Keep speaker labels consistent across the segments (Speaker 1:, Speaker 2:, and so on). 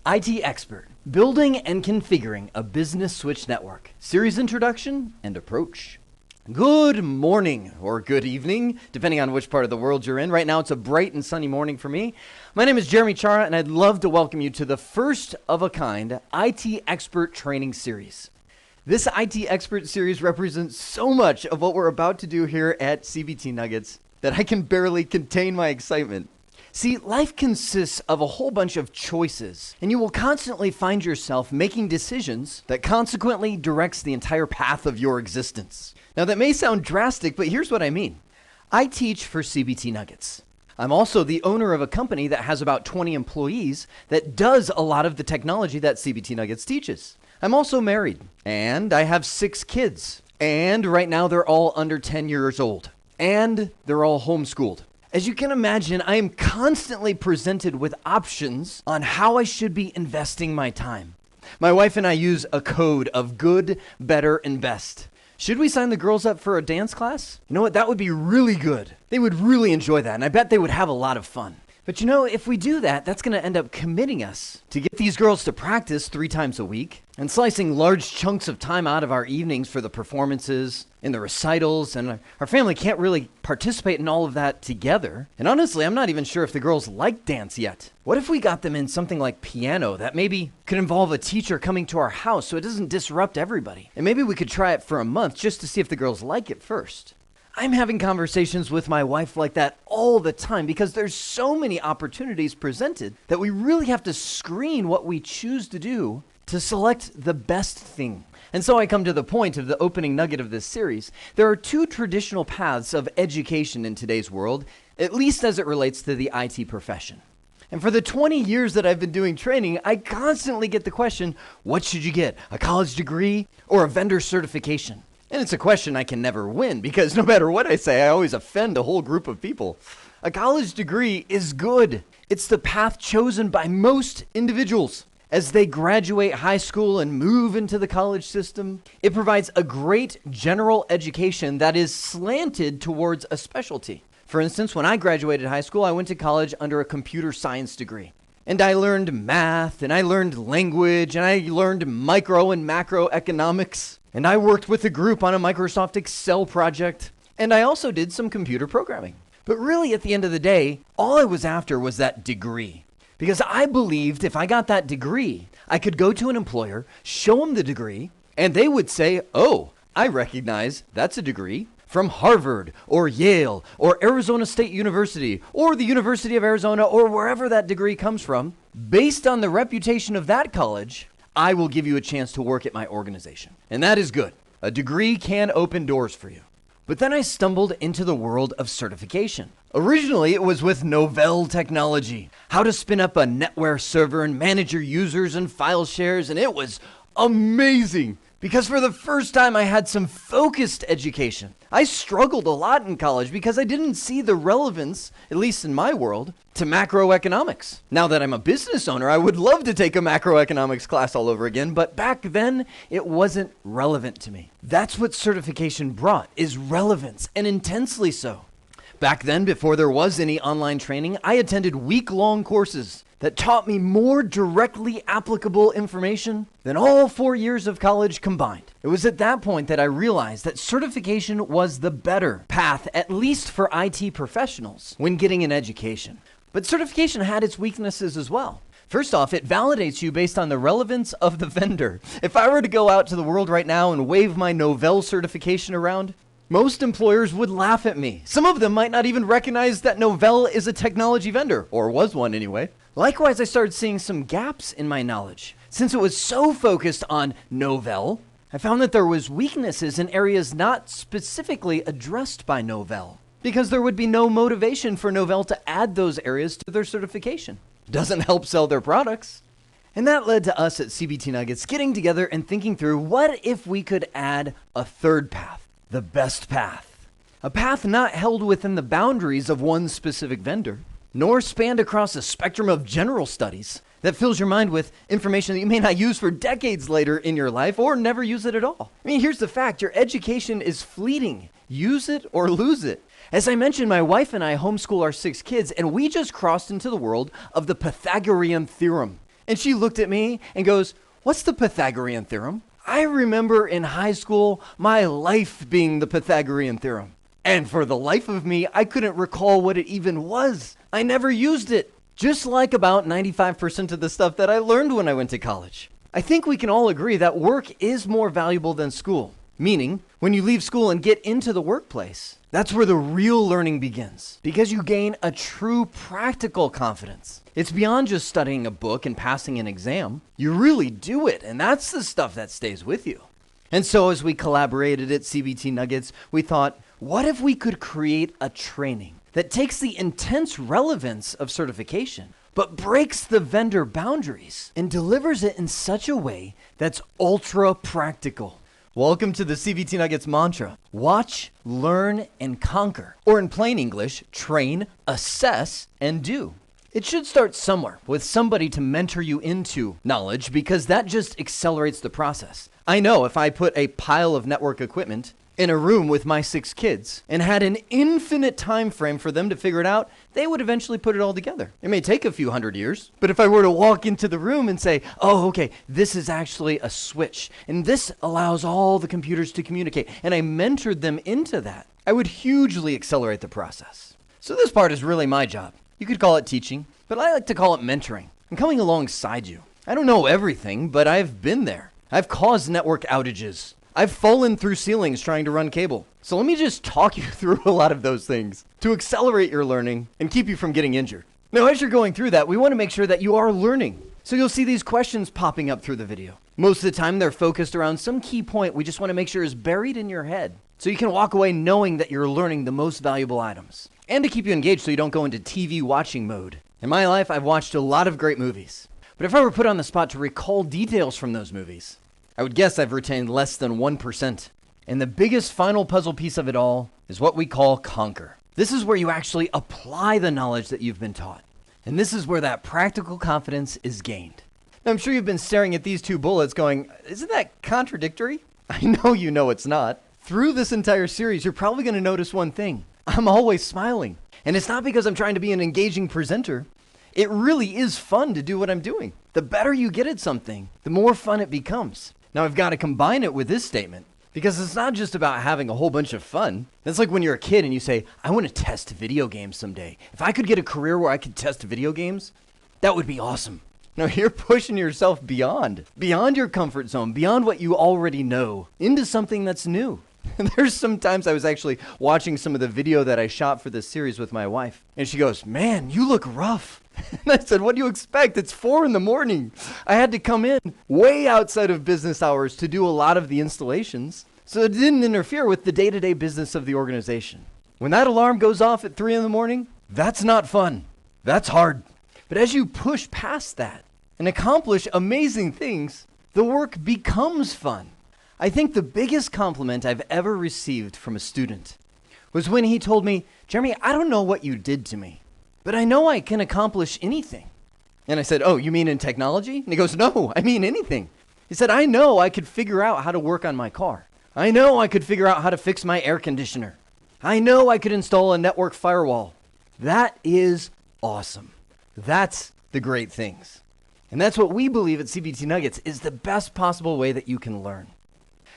Speaker 1: IT Expert, Building and Configuring a Business Switch Network, Series Introduction and Approach. Good morning, or good evening, depending on which part of the world you're in. Right now it's a bright and sunny morning for me. My name is Jeremy Chara, and I'd love to welcome you to the first of a kind IT Expert Training Series. This IT Expert Series represents so much of what we're about to do here at CBT Nuggets that I can barely contain my excitement. See, life consists of a whole bunch of choices, and you will constantly find yourself making decisions that consequently directs the entire path of your existence. Now, that may sound drastic, but here's what I mean. I teach for CBT Nuggets. I'm also the owner of a company that has about 20 employees that does a lot of the technology that CBT Nuggets teaches. I'm also married, and I have 6 kids, and right now they're all under 10 years old, and they're all homeschooled. As you can imagine, I am constantly presented with options on how I should be investing my time. My wife and I use a code of good, better, and best. Should we sign the girls up for a dance class? You know what? That would be really good. They would really enjoy that, and I bet they would have a lot of fun. But you know, if we do that, that's going to end up committing us to get these girls to practice 3 times a week and slicing large chunks of time out of our evenings for the performances and the recitals, and our family can't really participate in all of that together. And honestly, I'm not even sure if the girls like dance yet. What if we got them in something like piano that maybe could involve a teacher coming to our house so it doesn't disrupt everybody? And maybe we could try it for a month just to see if the girls like it first. I'm having conversations with my wife like that all the time because there's so many opportunities presented that we really have to screen what we choose to do to select the best thing. And so I come to the point of the opening nugget of this series. There are 2 traditional paths of education in today's world, at least as it relates to the IT profession. And for the 20 years that I've been doing training, I constantly get the question, what should you get, a college degree or a vendor certification? And it's a question I can never win because no matter what I say, I always offend a whole group of people. A college degree is good. It's the path chosen by most individuals. As they graduate high school and move into the college system, it provides a great general education that is slanted towards a specialty. For instance, when I graduated high school, I went to college under a computer science degree. And I learned math, and I learned language, and I learned micro and macroeconomics. And I worked with a group on a Microsoft Excel project. And I also did some computer programming. But really, at the end of the day, all I was after was that degree. Because I believed if I got that degree, I could go to an employer, show them the degree, and they would say, oh, I recognize that's a degree from Harvard or Yale or Arizona State University or the University of Arizona or wherever that degree comes from. Based on the reputation of that college, I will give you a chance to work at my organization. And that is good. A degree can open doors for you. But then I stumbled into the world of certification. Originally, it was with Novell technology, how to spin up a NetWare server and manage your users and file shares, and it was amazing. Because for the first time, I had some focused education. I struggled a lot in college because I didn't see the relevance, at least in my world, to macroeconomics. Now that I'm a business owner, I would love to take a macroeconomics class all over again, but back then, it wasn't relevant to me. That's what certification brought, is relevance, and intensely so. Back then, before there was any online training, I attended week-long courses that taught me more directly applicable information than all 4 years of college combined. It was at that point that I realized that certification was the better path, at least for IT professionals, when getting an education. But certification had its weaknesses as well. First off, it validates you based on the relevance of the vendor. If I were to go out to the world right now and wave my Novell certification around, most employers would laugh at me. Some of them might not even recognize that Novell is a technology vendor, or was one anyway. Likewise, I started seeing some gaps in my knowledge. Since it was so focused on Novell, I found that there was weaknesses in areas not specifically addressed by Novell, because there would be no motivation for Novell to add those areas to their certification. Doesn't help sell their products. And that led to us at CBT Nuggets getting together and thinking through what if we could add a third path. The best path. A path not held within the boundaries of one specific vendor, nor spanned across a spectrum of general studies that fills your mind with information that you may not use for decades later in your life or never use it at all. I mean, here's the fact. Your education is fleeting. Use it or lose it. As I mentioned, my wife and I homeschool our 6 kids, and we just crossed into the world of the Pythagorean theorem. And she looked at me and goes, "What's the Pythagorean theorem?" I remember in high school, my life being the Pythagorean theorem. And for the life of me, I couldn't recall what it even was. I never used it. Just like about 95% of the stuff that I learned when I went to college. I think we can all agree that work is more valuable than school. Meaning, when you leave school and get into the workplace, that's where the real learning begins. Because you gain a true practical confidence. It's beyond just studying a book and passing an exam. You really do it, and that's the stuff that stays with you. And so as we collaborated at CBT Nuggets, we thought, what if we could create a training that takes the intense relevance of certification, but breaks the vendor boundaries and delivers it in such a way that's ultra practical? Welcome to the CBT Nuggets mantra. Watch, learn, and conquer. Or in plain English, train, assess, and do. It should start somewhere with somebody to mentor you into knowledge because that just accelerates the process. I know if I put a pile of network equipment in a room with my 6 kids and had an infinite time frame for them to figure it out, they would eventually put it all together. It may take a few hundred years, but if I were to walk into the room and say, oh, okay, this is actually a switch, and this allows all the computers to communicate, and I mentored them into that, I would hugely accelerate the process. So this part is really my job. You could call it teaching, but I like to call it mentoring. I'm coming alongside you. I don't know everything, but I've been there. I've caused network outages. I've fallen through ceilings trying to run cable. So let me just talk you through a lot of those things to accelerate your learning and keep you from getting injured. Now, as you're going through that, we want to make sure that you are learning. So you'll see these questions popping up through the video. Most of the time, they're focused around some key point we just want to make sure is buried in your head. So you can walk away knowing that you're learning the most valuable items. And to keep you engaged so you don't go into TV watching mode. In my life, I've watched a lot of great movies. But if I were put on the spot to recall details from those movies, I would guess I've retained less than 1%. And the biggest final puzzle piece of it all is what we call conquer. This is where you actually apply the knowledge that you've been taught. And this is where that practical confidence is gained. Now, I'm sure you've been staring at these 2 bullets going, isn't that contradictory? I know you know it's not. Through this entire series, you're probably going to notice one thing. I'm always smiling. And it's not because I'm trying to be an engaging presenter. It really is fun to do what I'm doing. The better you get at something, the more fun it becomes. Now, I've got to combine it with this statement because it's not just about having a whole bunch of fun. It's like when you're a kid and you say, I want to test video games someday. If I could get a career where I could test video games, that would be awesome. No, you're pushing yourself beyond your comfort zone, beyond what you already know, into something that's new. There's sometimes I was actually watching some of the video that I shot for this series with my wife, and she goes, man, you look rough. And I said, what do you expect? It's 4 a.m. I had to come in way outside of business hours to do a lot of the installations, so it didn't interfere with the day-to-day business of the organization. When that alarm goes off at 3 a.m, that's not fun. That's hard. But as you push past that and accomplish amazing things, the work becomes fun. I think the biggest compliment I've ever received from a student was when he told me, Jeremy, I don't know what you did to me, but I know I can accomplish anything. And I said, oh, you mean in technology? And he goes, no, I mean anything. He said, I know I could figure out how to work on my car. I know I could figure out how to fix my air conditioner. I know I could install a network firewall. That is awesome. That's the great things. And that's what we believe at CBT Nuggets is the best possible way that you can learn.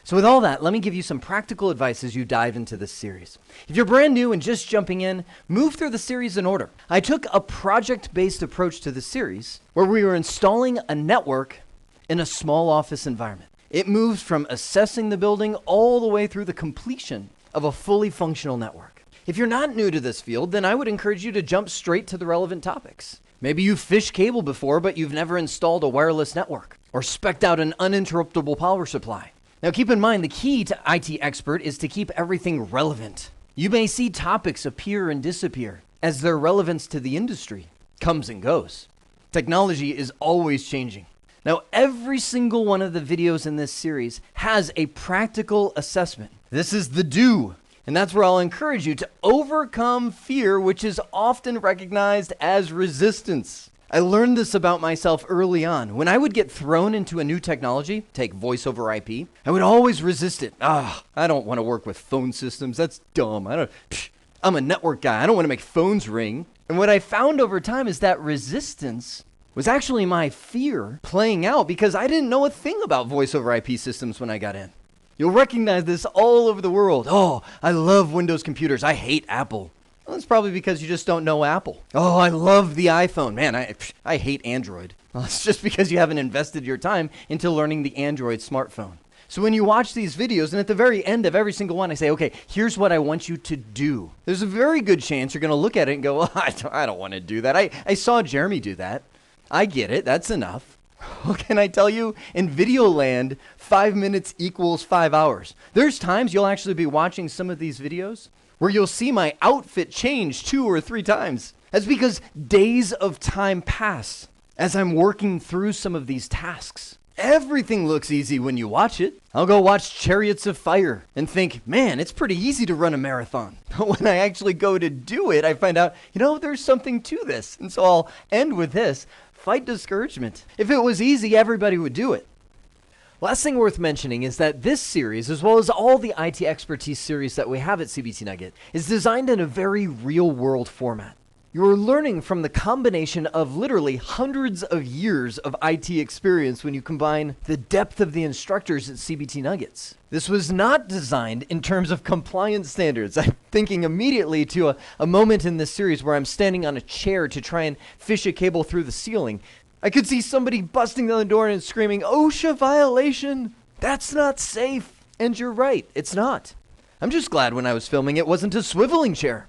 Speaker 1: So with all that, let me give you some practical advice as you dive into this series. If you're brand new and just jumping in, move through the series in order. I took a project-based approach to the series where we were installing a network in a small office environment. It moves from assessing the building all the way through the completion of a fully functional network. If you're not new to this field, then I would encourage you to jump straight to the relevant topics. Maybe you've fished cable before, but you've never installed a wireless network or spec'd out an uninterruptible power supply. Now keep in mind, the key to IT expert is to keep everything relevant. You may see topics appear and disappear as their relevance to the industry comes and goes. Technology is always changing. Now, every single one of the videos in this series has a practical assessment. This is the do, and that's where I'll encourage you to overcome fear, which is often recognized as resistance. I learned this about myself early on. When I would get thrown into a new technology, take voice over IP, I would always resist it. I don't want to work with phone systems. That's dumb. I'm a network guy. I don't want to make phones ring. And what I found over time is that resistance was actually my fear playing out because I didn't know a thing about voice over IP systems when I got in. You'll recognize this all over the world. Oh, I love Windows computers. I hate Apple. Well, that's probably because you just don't know Apple. Oh, I love the iPhone. Man, I hate Android. Well, it's just because you haven't invested your time into learning the Android smartphone. So when you watch these videos, and at the very end of every single one, I say, okay, here's what I want you to do. There's a very good chance you're going to look at it and go, well, I don't want to do that. I saw Jeremy do that. I get it. That's enough. What can I tell you? In video land, 5 minutes equals 5 hours. There's times you'll actually be watching some of these videos where you'll see my outfit change 2 or 3 times. That's because days of time pass as I'm working through some of these tasks. Everything looks easy when you watch it. I'll go watch Chariots of Fire and think, man, it's pretty easy to run a marathon. But when I actually go to do it, I find out, there's something to this. And so I'll end with this: fight discouragement. If it was easy, everybody would do it. Last thing worth mentioning is that this series, as well as all the IT expertise series that we have at CBT Nugget, is designed in a very real-world format. You're learning from the combination of literally hundreds of years of IT experience when you combine the depth of the instructors at CBT Nuggets. This was not designed in terms of compliance standards. I'm thinking immediately to a moment in this series where I'm standing on a chair to try and fish a cable through the ceiling. I could see somebody busting down the door and screaming, "OSHA violation! That's not safe!" And you're right, it's not. I'm just glad when I was filming it wasn't a swiveling chair.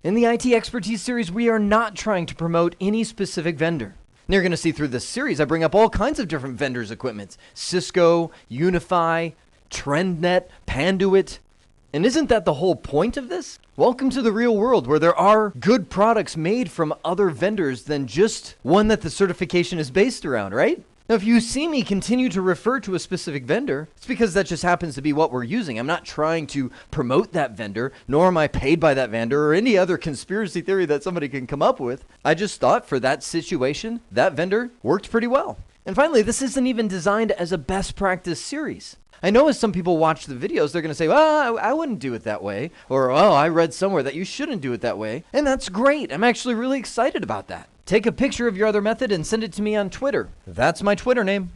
Speaker 1: In the IT Expertise series, we are not trying to promote any specific vendor. And you're going to see through this series, I bring up all kinds of different vendors' equipment. Cisco, Unify, TrendNet, Panduit. And isn't that the whole point of this? Welcome to the real world where there are good products made from other vendors than just one that the certification is based around, right? Now, if you see me continue to refer to a specific vendor, it's because that just happens to be what we're using. I'm not trying to promote that vendor, nor am I paid by that vendor or any other conspiracy theory that somebody can come up with. I just thought for that situation, that vendor worked pretty well. And finally, this isn't even designed as a best practice series. I know as some people watch the videos, they're going to say, well, I wouldn't do it that way. Or, oh, I read somewhere that you shouldn't do it that way. And that's great. I'm actually really excited about that. Take a picture of your other method and send it to me on Twitter. That's my Twitter name.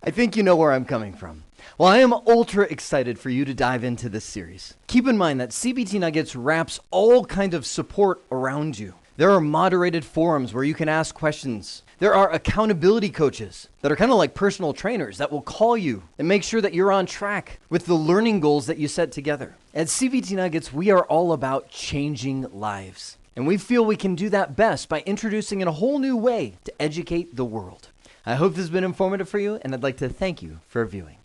Speaker 1: I think you know where I'm coming from. Well, I am ultra excited for you to dive into this series. Keep in mind that CBT Nuggets wraps all kinds of support around you. There are moderated forums where you can ask questions. There are accountability coaches that are kind of like personal trainers that will call you and make sure that you're on track with the learning goals that you set together. At CBT Nuggets, we are all about changing lives. And we feel we can do that best by introducing in a whole new way to educate the world. I hope this has been informative for you, and I'd like to thank you for viewing.